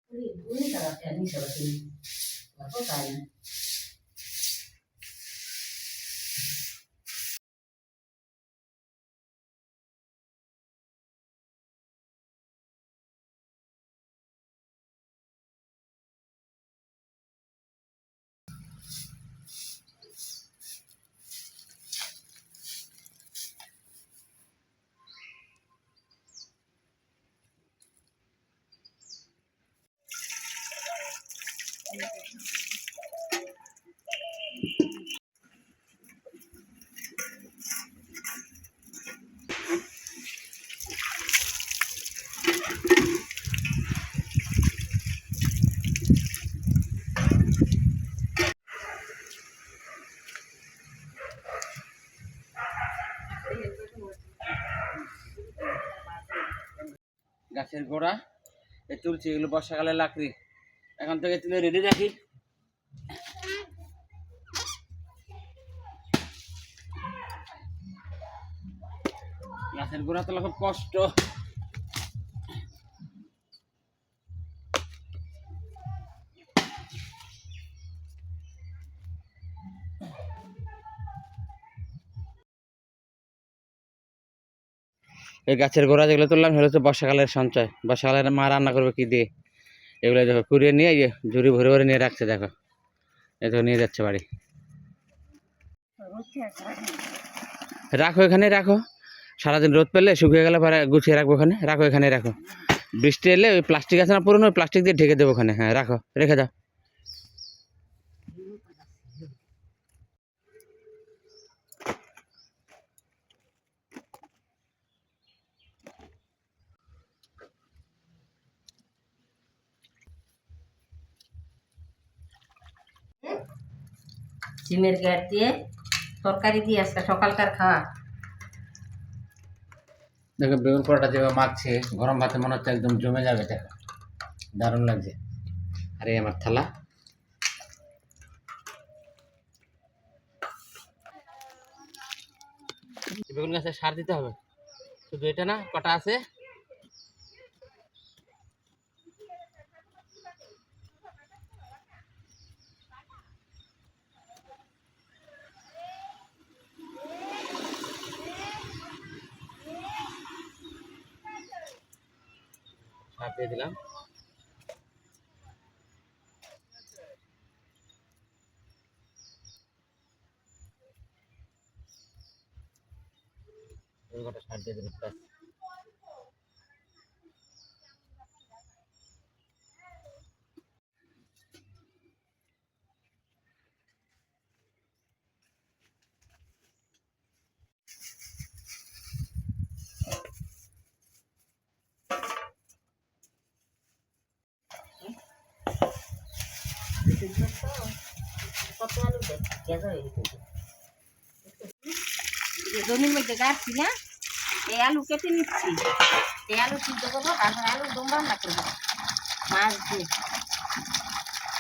Ini kalau ini seperti apa kain? গাছের গোড়া এই তুলছি, এগুলো বর্ষাকালে লাকড়ি এখন থেকে তুলে রেডি রাখি। গাছের গোড়া তোলা খুব কষ্ট। এই গাছের গোড়া যেগুলো তুললাম সেগুলো হচ্ছে বর্ষাকালের সঞ্চয়। বর্ষাকালের মা রান্না করবে কি দিয়ে, এগুলো দেখো কুড়িয়ে নিয়ে ঝুড়ি ভরে ভরে নিয়ে রাখছে। দেখো এই তো নিয়ে যাচ্ছে বাড়ি। রাখো এখানে রাখো, সারাদিন রোদ পেলে শুকিয়ে গেলে পরে গুছিয়ে রাখবো ওখানে। রাখো এখানে রাখো, বৃষ্টি এলে ওই প্লাস্টিক আছে না পুরোনো, ওই প্লাস্টিক দিয়ে ঢেকে দেবো ওখানে। হ্যাঁ রাখো, রেখে দাও। সিমের গ্যাট দিয়ে তরকারি দিয়ে আজকে সকালকার খাওয়া। দেখো বেগুন পোড়াটা যেভাবে মাখছে গরম ভাতে মনে হচ্ছে একদম জমে যাবে। দেখো দারুণ লাগছে। আর এই আমার থালা। বেগুন গাছে সার দিতে হবে, শুধু এটা না, কটা আছে। সার দিয়ে দিলাম। কটা সার দিয়ে দিলাম। কত আলু দেখ গেঁজা হয়ে গেছে। জমির মধ্যে গাড়ছি না, এই আলু কেটে নিচ্ছি। এই আলু সিদ্ধ করবো, তারপরে আলু দম রান্না করবো মাছ দিয়ে।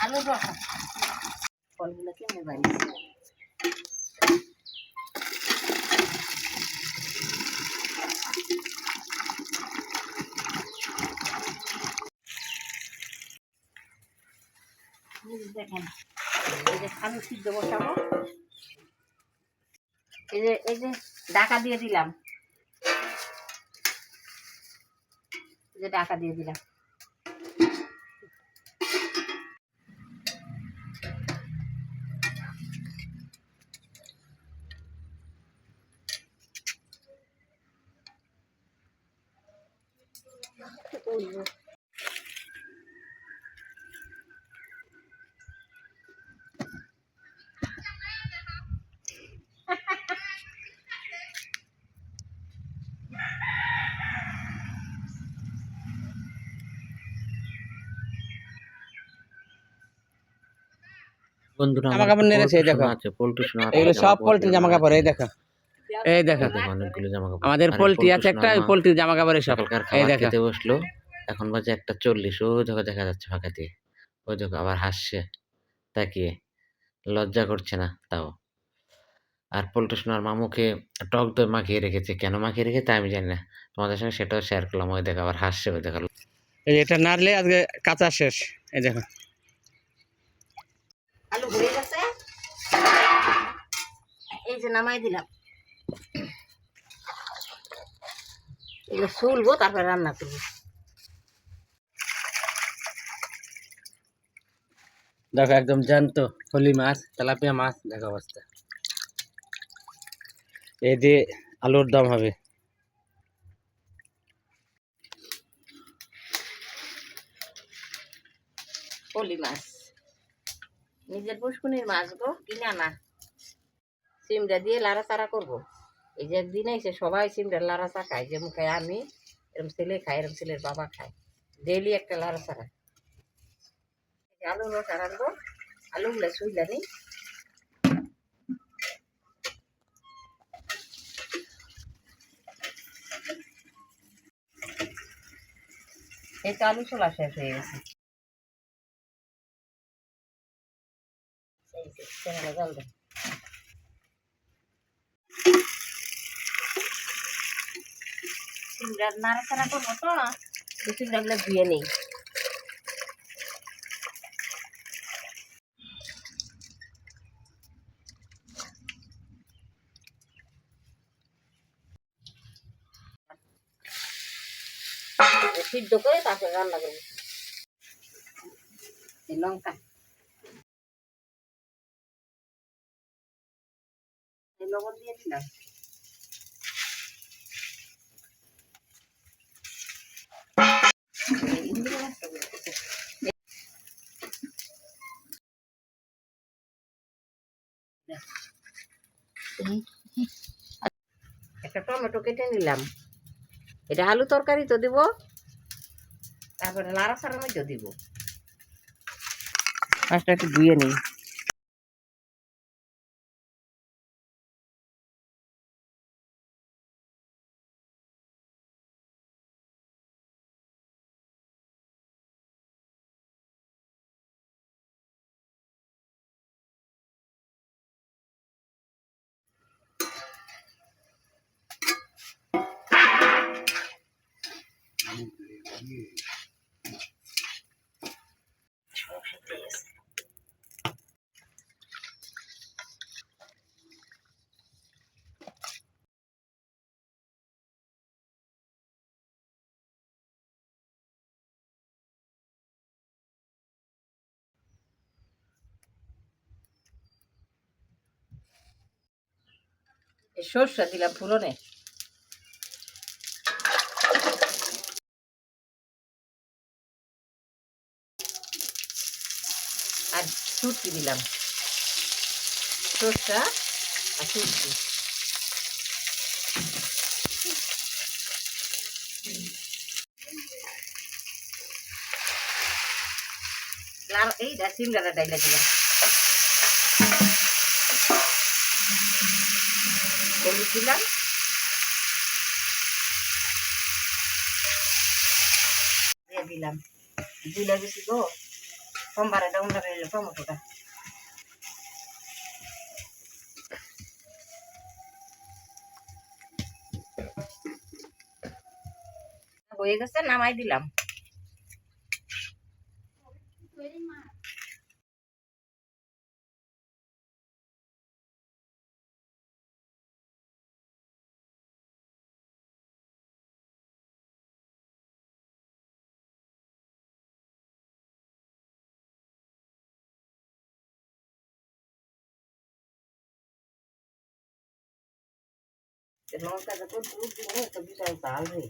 আলুর রসা ফলগুলো কেমনে বানিয়েছি। দেখেন এই যে আলু সিদ্ধ বসাবো, এই যে ঢাকা দিয়ে দিলাম, এই যে ঢাকা দিয়ে দিলাম। বন্ধুরা জামা কাপড় নেড়েছে, এই দেখো এগুলো সব পোল্ট্রি জামা কাপড়। এই দেখো, এই দেখো অনেকগুলো জামা কাপড়। আমাদের পোল্ট্রি আছে একটা, ওই পোল্ট্রির জামা কাপড়ের সব। এই দেখো খেতে বসলো, এখন বাজে 1:40। ও দেখো দেখা যাচ্ছে ফাঁকা দিয়ে। ও দেখো আবার হাসছে তাকিয়ে, লজ্জা করছে না তাও। আর পোল্ট্রি সোনার মামুকে টক দই মাখিয়ে রেখেছে। কেন মাখিয়ে রেখেছে আমি জানি না, তোমাদের সঙ্গে সেটাও শেয়ার করলাম। ওই দেখো আবার হাসছে, ওই দেখো। এই যে এটা নাড়লে আজকে কাঁচা শেষ। এই দেখো আলু হয়ে গেছে, এই যে নামাই দিলাম। এগুলো শুলবো, তারপরে রান্না করবো। দেখো একদম জ্যান্ত ফলি মাছ, তেলাপিয়া মাছ, দেখো অবস্থা। এই দিয়ে আলুর দম হবে। পলি মাছ, নিজের পুষ্কুনির মাছ গো, কিনা না। সিমটা দিয়ে লাড়াচাড়া করবো। এই যে একদিন এসে সবাই সিমটা লাড়াচা খায়, যেমন খাই আমি, এরকম ছেলে খায়, এরকম ছেলের বাবা খায়, ডেইলি একটা লাড়াচাড়া। আলু রসা রাখবো, আলুগুলো শুইলা নি। এই তো আলু ছোলা শেষ হয়ে গেছে। জল দেন। সিমটা নাড়াচাড়া করবো তো, সিমটাগুলো ধুয়ে নেই। সিদ্ধ করে তারপরে রান্না করবো। লঙ্কা, লবণ দিয়ে দিলাম। একটা টমেটো কেটে নিলাম, এটা আলু তরকারি তো দিব, তারপরে নাড়াচাড়ার মধ্যে দিব। মাছটা একটু ধুয়ে নিই। সর্ষে দিলাম ফুরনে, আর সুটকি দিলাম, সর্ষা আর সুটকি। এই সিমগাটা ডাইলা দিলাম, হলুদ দিলাম, দিয়ে দিলাম। দিলে বেশি গো, সোমবারে ডাউনটা রইল টমেটোটা। হয়ে গেছে, নামাই দিলাম। লঙ্কাটা তো দুধ দিলে তো বিশাল জাল হয়ে।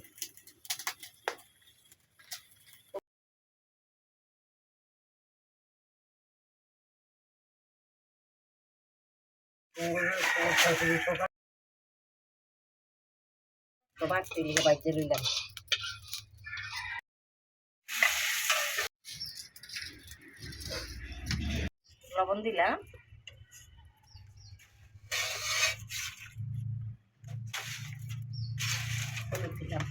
তো বাড়তে লিখে বাইতে লইলাম। লবণ দিলাম, হলুদ দিলাম,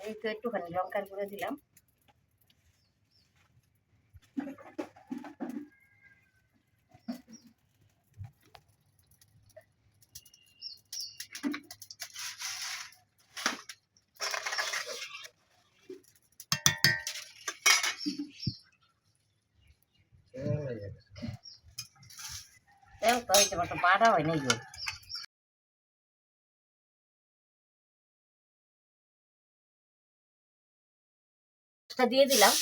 এই তো একটুখানি লঙ্কার গুঁড়ো দিলাম। তেল তো হইতে পারতো বাড়া হয় নাই গো। দিয়ে দিলাম।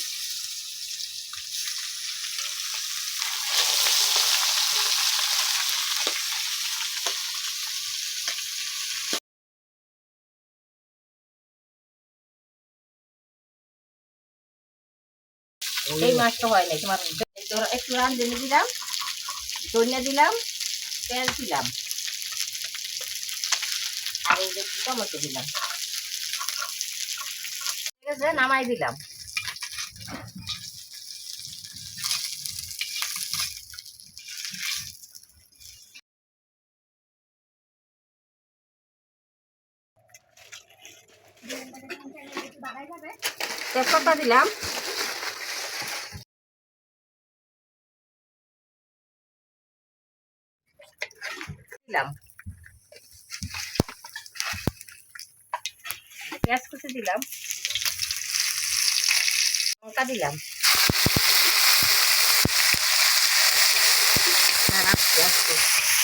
এই মাছটা হয় নাই তোমার একটু রাঁধুনি দিলাম, ধনিয়া দিলাম, পেঁয়াজ দিলাম, আর এই যে টমেটো দিলাম, ঠিক আছে, নামাই দিলাম। তেজপাতা দিলাম, দিলাম পেঁয়াজ কুচি দিলাম, লঙ্কা দিলাম,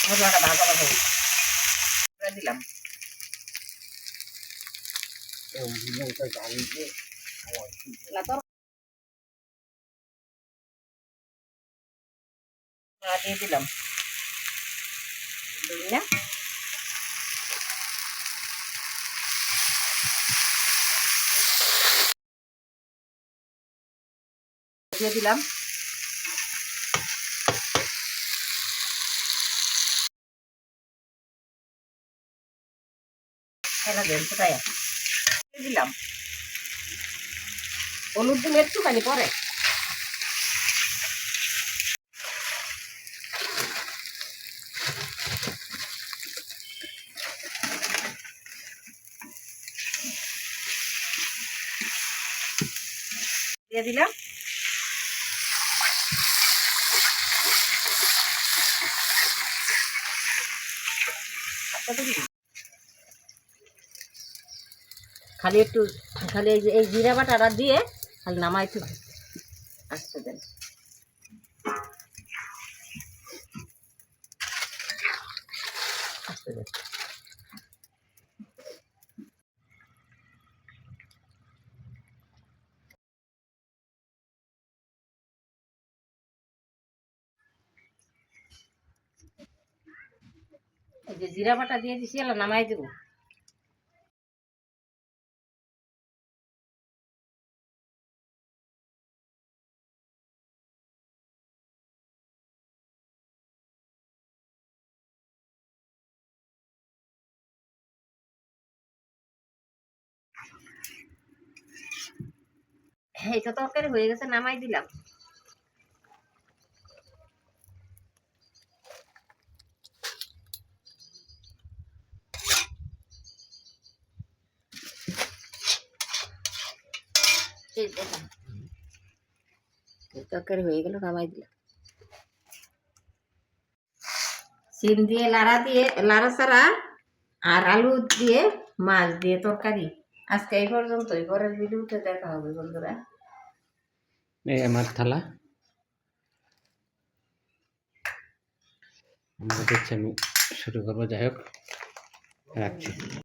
মশলাটা ভাজা ভাজা দিলাম, দিয়ে দিলাম ধনিয়া, দিয়ে দিলাম দিলাম হলুদ দিলে একটুখানি পরে দিয়ে দিলাম। খালি একটু খালি এই জিরা বাটাটা দিয়ে খালি নামাই একটু আসতে দেন। আসতে দেন। এই যে জিরা বাটা দিয়ে দিছি, এলা নামাই দেবো। এইটা তরকারি হয়ে গেছে, নামাই দিলাম। তরকারি হয়ে গেল, নামাই দিলাম। সিম দিয়ে লাড়া ছাড়া আর আলু দিয়ে মাছ দিয়ে তরকারি। আজকে এই পর্যন্তই, পরের ভিডিওতে দেখা হবে বন্ধুরা। এই আমার থালা, আমরা দেখছি, আমি শুরু করবো। যাই হোক, রাখছি।